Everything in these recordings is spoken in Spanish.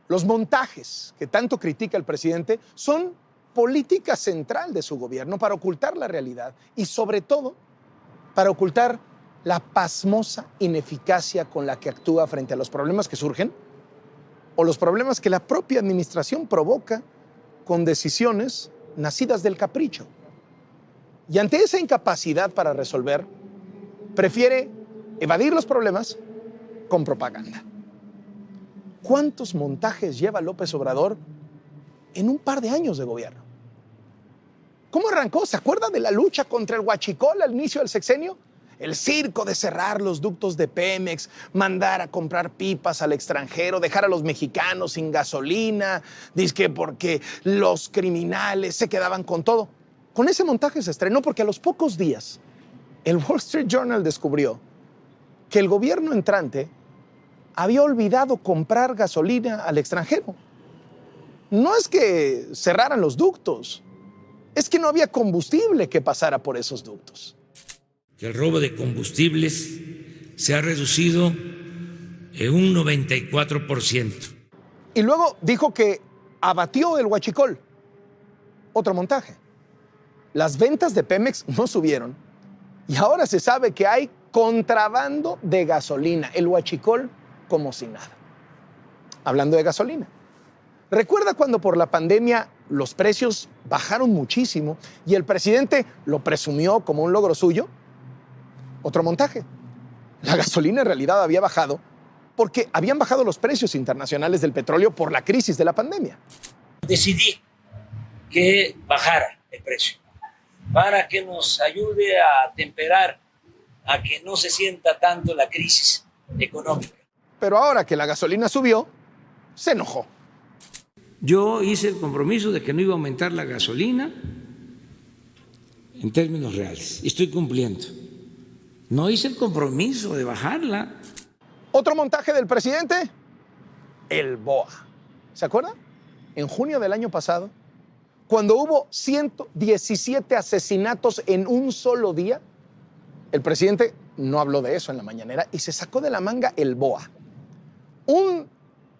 Los montajes que tanto critica el presidente son política central de su gobierno para ocultar la realidad y, sobre todo, para ocultar la pasmosa ineficacia con la que actúa frente a los problemas que surgen o los problemas que la propia administración provoca con decisiones nacidas del capricho. Y ante esa incapacidad para resolver, prefiere evadir los problemas con propaganda. ¿Cuántos montajes lleva López Obrador en un par de años de gobierno? ¿Cómo arrancó? ¿Se acuerda de la lucha contra el huachicol al inicio del sexenio? El circo de cerrar los ductos de Pemex, mandar a comprar pipas al extranjero, dejar a los mexicanos sin gasolina, dizque porque los criminales se quedaban con todo. Con ese montaje se estrenó porque a los pocos días el Wall Street Journal descubrió que el gobierno entrante había olvidado comprar gasolina al extranjero. No es que cerraran los ductos, es que no había combustible que pasara por esos ductos. El robo de combustibles se ha reducido en un 94%. Y luego dijo que abatió el huachicol. Otro montaje. Las ventas de Pemex no subieron y ahora se sabe que hay contrabando de gasolina, el huachicol como si nada. Hablando de gasolina, ¿recuerda cuando por la pandemia los precios bajaron muchísimo y el presidente lo presumió como un logro suyo? Otro montaje. La gasolina en realidad había bajado porque habían bajado los precios internacionales del petróleo por la crisis de la pandemia. Decidí que bajara el precio para que nos ayude a temperar, a que no se sienta tanto la crisis económica. Pero ahora que la gasolina subió, se enojó. Yo hice el compromiso de que no iba a aumentar la gasolina en términos reales y estoy cumpliendo. No hice el compromiso de bajarla. Otro montaje del presidente, el BOA. ¿Se acuerda? En junio del año pasado, cuando hubo 117 asesinatos en un solo día, el presidente no habló de eso en la mañanera y se sacó de la manga el BOA. Un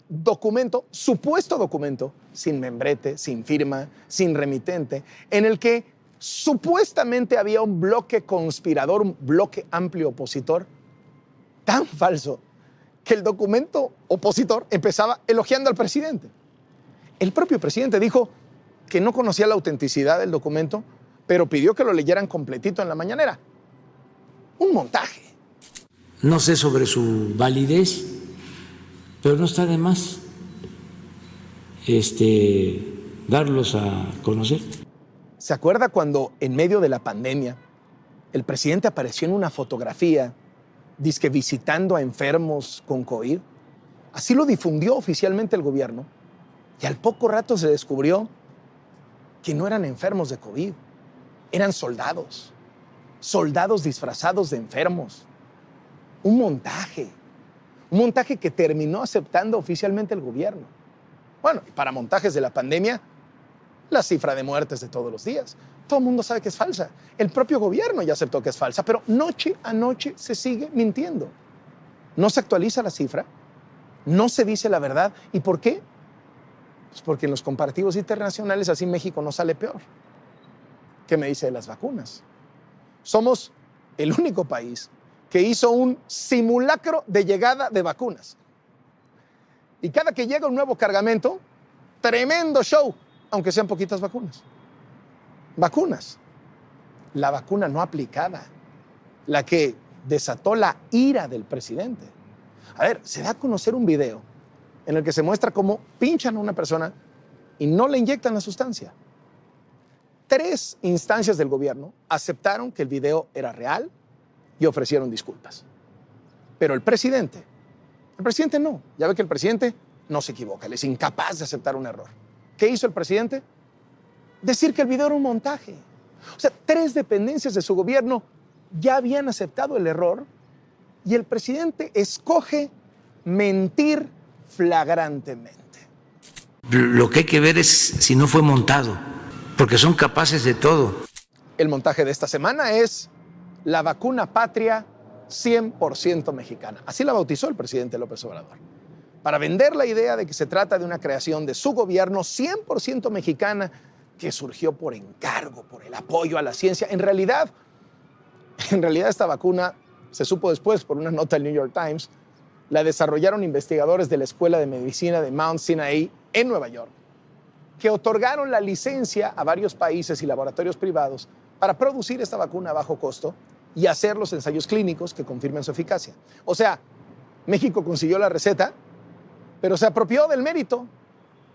documento, supuesto documento, sin membrete, sin firma, sin remitente, en el que supuestamente había un bloque conspirador, un bloque amplio opositor, tan falso que el documento opositor empezaba elogiando al presidente. El propio presidente dijo que no conocía la autenticidad del documento, pero pidió que lo leyeran completito en la mañanera. Un montaje. No sé sobre su validez, pero no está de más darlos a conocer. ¿Se acuerda cuando en medio de la pandemia el presidente apareció en una fotografía dizque visitando a enfermos con COVID? Así lo difundió oficialmente el gobierno y al poco rato se descubrió que no eran enfermos de COVID, eran soldados disfrazados de enfermos. Un montaje que terminó aceptando oficialmente el gobierno. Bueno, y para montajes de la pandemia, la cifra de muertes de todos los días. Todo el mundo sabe que es falsa. El propio gobierno ya aceptó que es falsa, pero noche a noche se sigue mintiendo. No se actualiza la cifra, no se dice la verdad. ¿Y por qué? Pues porque en los comparativos internacionales así México no sale peor. ¿Qué me dice de las vacunas? Somos el único país que hizo un simulacro de llegada de vacunas. Y cada que llega un nuevo cargamento, tremendo show, aunque sean poquitas vacunas. Vacunas. La vacuna no aplicada, la que desató la ira del presidente. A ver, se da a conocer un video en el que se muestra cómo pinchan a una persona y no le inyectan la sustancia. 3 instancias del gobierno aceptaron que el video era real y ofrecieron disculpas. Pero el presidente no. Ya ve que el presidente no se equivoca, él es incapaz de aceptar un error. ¿Qué hizo el presidente? Decir que el video era un montaje. O sea, 3 dependencias de su gobierno ya habían aceptado el error y el presidente escoge mentir flagrantemente. Lo que hay que ver es si no fue montado, porque son capaces de todo. El montaje de esta semana es la vacuna patria 100% mexicana. Así la bautizó el presidente López Obrador. para vender la idea de que se trata de una creación de su gobierno 100% mexicana que surgió por encargo, por el apoyo a la ciencia. En realidad esta vacuna, se supo después por una nota del New York Times, la desarrollaron investigadores de la Escuela de Medicina de Mount Sinai en Nueva York, que otorgaron la licencia a varios países y laboratorios privados para producir esta vacuna a bajo costo y hacer los ensayos clínicos que confirmen su eficacia. O sea, México consiguió la receta, pero se apropió del mérito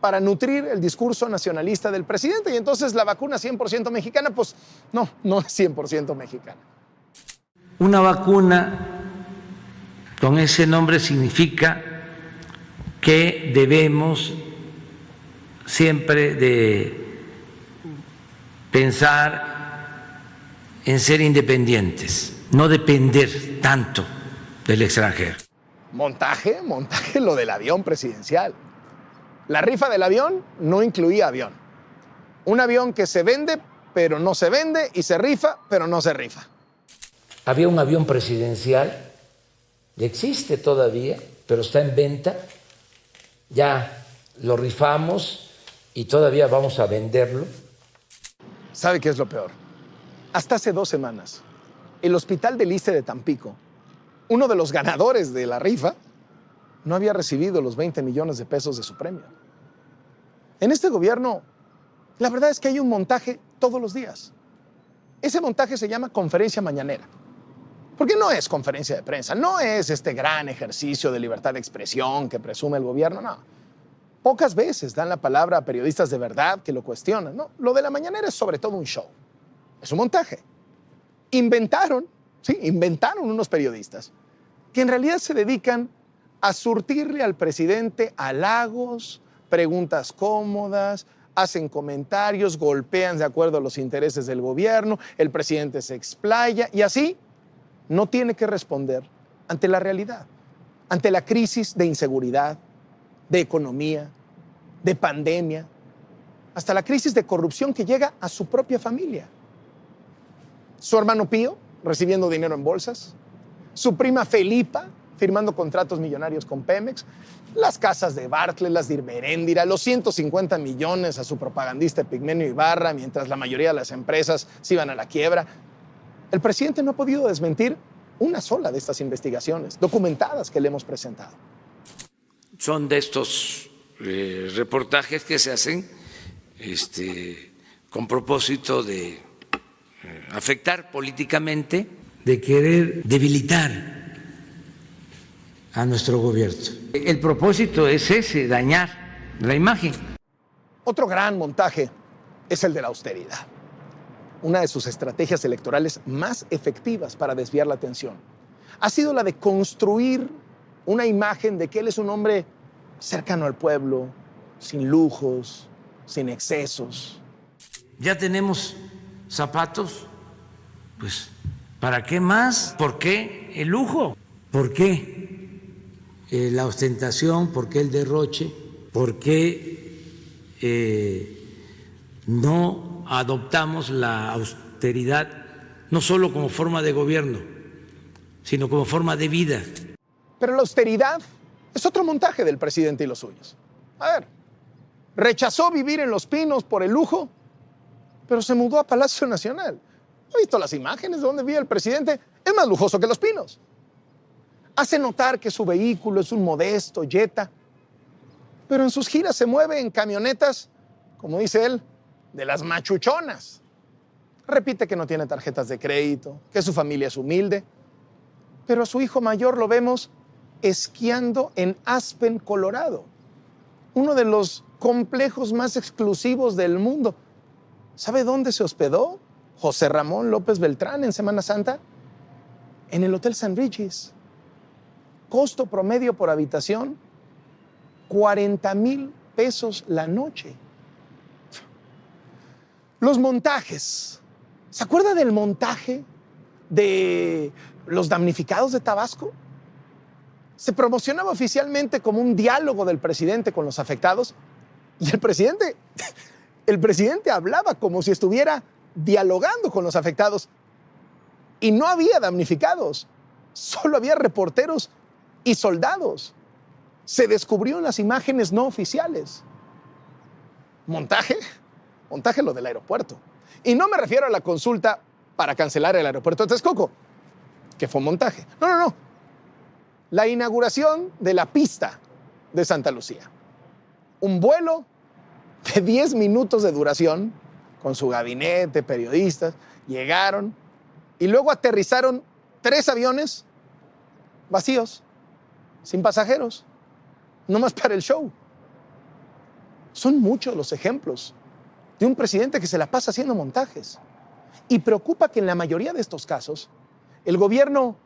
para nutrir el discurso nacionalista del presidente, y entonces la vacuna 100% mexicana, pues no es 100% mexicana. Una vacuna con ese nombre significa que debemos siempre de pensar en ser independientes, no depender tanto del extranjero. Montaje lo del avión presidencial. La rifa del avión no incluía avión. Un avión que se vende, pero no se vende, y se rifa, pero no se rifa. Había un avión presidencial, existe todavía, pero está en venta. Ya lo rifamos y todavía vamos a venderlo. ¿Sabe qué es lo peor? Hasta hace 2 semanas, el Hospital del Iste de Tampico, uno de los ganadores de la rifa, no había recibido los 20 millones de pesos de su premio. En este gobierno, la verdad es que hay un montaje todos los días. Ese montaje se llama conferencia mañanera. Porque no es conferencia de prensa, no es este gran ejercicio de libertad de expresión que presume el gobierno, no. Pocas veces dan la palabra a periodistas de verdad que lo cuestionan, no. Lo de la mañanera es sobre todo un show, es un montaje. Inventaron unos periodistas que en realidad se dedican a surtirle al presidente halagos, preguntas cómodas, hacen comentarios, golpean de acuerdo a los intereses del gobierno, el presidente se explaya y así no tiene que responder ante la realidad, ante la crisis de inseguridad, de economía, de pandemia, hasta la crisis de corrupción que llega a su propia familia. Su hermano Pío recibiendo dinero en bolsas, su prima Felipa firmando contratos millonarios con Pemex, las casas de Bartlett, las de Irmeréndira, los 150 millones a su propagandista Epigmenio Ibarra, mientras la mayoría de las empresas se iban a la quiebra. El presidente no ha podido desmentir una sola de estas investigaciones documentadas que le hemos presentado. Son de estos reportajes que se hacen con propósito de afectar políticamente, de querer debilitar a nuestro gobierno. El propósito es ese, dañar la imagen. Otro gran montaje es el de la austeridad. Una de sus estrategias electorales más efectivas para desviar la atención ha sido la de construir una imagen de que él es un hombre cercano al pueblo, sin lujos, sin excesos. Ya tenemos zapatos, pues, ¿para qué más? ¿Por qué el lujo? ¿Por qué la ostentación? ¿Por qué el derroche? ¿Por qué no adoptamos la austeridad no solo como forma de gobierno, sino como forma de vida? Pero la austeridad es otro montaje del presidente y los suyos. A ver, rechazó vivir en Los Pinos por el lujo, pero se mudó a Palacio Nacional. ¿Ha visto las imágenes de donde vive el presidente? Es más lujoso que Los Pinos. Hace notar que su vehículo es un modesto Jetta, pero en sus giras se mueve en camionetas, como dice él, de las machuchonas. Repite que no tiene tarjetas de crédito, que su familia es humilde, pero a su hijo mayor lo vemos esquiando en Aspen, Colorado, uno de los complejos más exclusivos del mundo. ¿Sabe dónde se hospedó José Ramón López Beltrán en Semana Santa? En el Hotel San Regis. Costo promedio por habitación, 40,000 pesos la noche. Los montajes. ¿Se acuerda del montaje de los damnificados de Tabasco? Se promocionaba oficialmente como un diálogo del presidente con los afectados y el presidente hablaba como si estuviera dialogando con los afectados y no había damnificados, solo había reporteros y soldados. Se descubrió en las imágenes no oficiales. ¿Montaje? Montaje lo del aeropuerto. Y no me refiero a la consulta para cancelar el aeropuerto de Texcoco, que fue montaje. No. La inauguración de la pista de Santa Lucía. Un vuelo de 10 minutos de duración, con su gabinete, periodistas, llegaron y luego aterrizaron 3 aviones vacíos, sin pasajeros, nomás para el show. Son muchos los ejemplos de un presidente que se la pasa haciendo montajes. Y preocupa que en la mayoría de estos casos el gobierno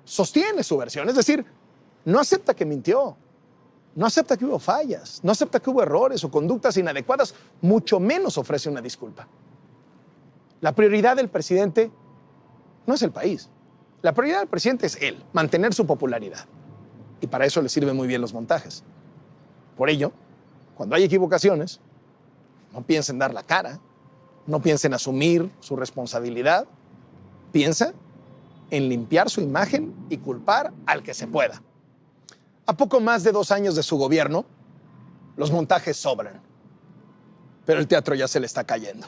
sostiene su versión, es decir, no acepta que mintió, no acepta que hubo fallas, no acepta que hubo errores o conductas inadecuadas, mucho menos ofrece una disculpa. La prioridad del presidente no es el país. La prioridad del presidente es él, mantener su popularidad. Y para eso le sirven muy bien los montajes. Por ello, cuando hay equivocaciones, no piensa en dar la cara, no piensa en asumir su responsabilidad, piensa en limpiar su imagen y culpar al que se pueda. A poco más de 2 años de su gobierno, los montajes sobran, pero el teatro ya se le está cayendo.